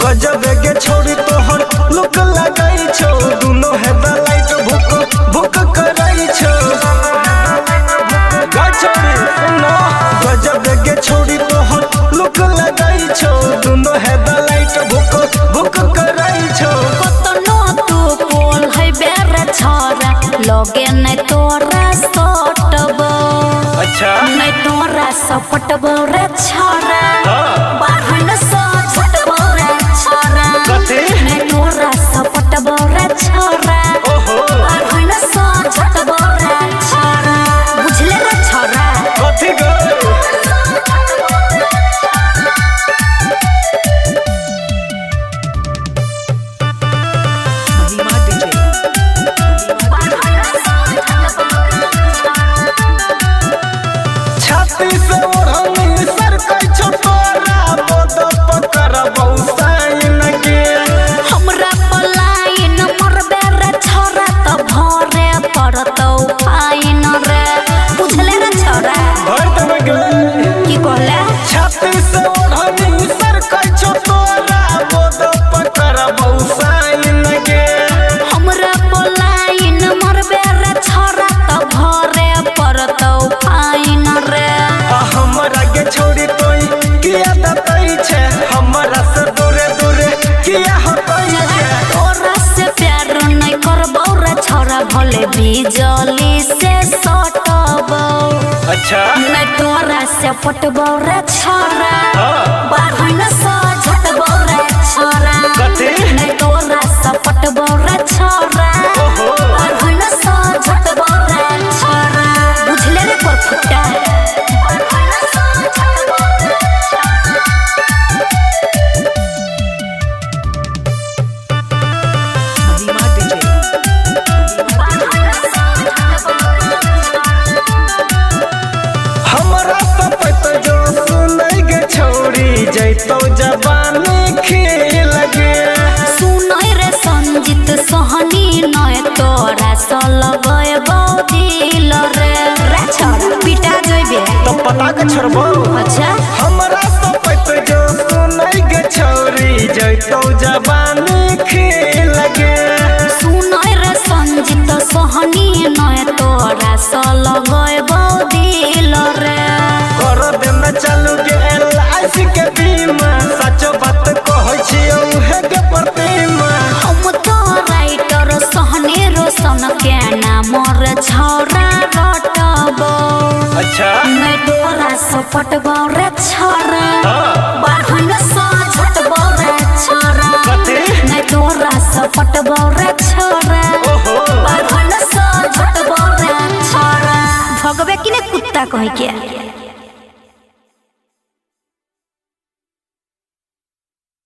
गजब के छोड़ी तोहर लुक लगाई छो दुनो है द लाइट भुक भुक कराई छो गजब के छोड़ी तोहर लुक लगाई छो दुनो है द लाइट भुक भुक कराई छो कतनो तू बोल है बेरे छोरा लगे नै तोरा सटब अच्छा नै तोरा सपटब रे छोरा बाहन स छटब रे छोरा कथी नै तोरा सपटब रे छोरा ओहो बाहन स छटब रे छोरा बुझले रे छोरा कथी गो छाती से ओढ़नी सर कई छो तोरा बोद पकर बहुसाइन के हमरा पलायन मरबे रे छोरा त भरे पड़तौ फाइन रे बुझले रे छोरा भर देबे गे की कहले छाती से ओढ़नी सर कई छो तोरा बोद पकर बहुसाइन के हमरा पलायन मरबे रे छोरा त भरे पड़तौ फाइन रे हमरा के छोड़ी तोई किया दतई छे हमरा से दूरे दूरे किया हटई छे तोरा से प्यार नै करबौ रे छोरा भले बिजली से सटबौ अच्छा नै तोरा से पटबौ रे छोरा बाहन स झटबौ रे छोरा कथी नै तोरा से पटबौ रे छोरा ओहो बाहन स झटबौ रे छोरा बुझले रे परफुट्टा बाहन स झटबौ रे हमरा सपत जो सुनै गे छोड़ी जैतो जवानी खेल गे सुनै रे संजीत सहनी नै तोरा स लगैबौ दिल रे रे छोरा पिटा जइबे तो पता के छोड़बो अच्छा हमरा सपत जो सुनै गे छोड़ी जैतो जवानी खेल गे सुनै रे संजीत सहनी नै तोरा स लगैबौ दिल रे कर देना चालू गे LIC के बीमा सचो बात कहै छियौ हे गे प्रतिमा हम तो राइटर सहनी रोशन के नाम रे छौरा रटबौ अच्छा नै तोरा स पटबौ रे छोरा बाहन स झटबौ रे छोरा कथी नै तोरा स पटबौ रे छोरा ओहो बाहन स झटबौ रे छोरा भगवे कि ने कुत्ता कह के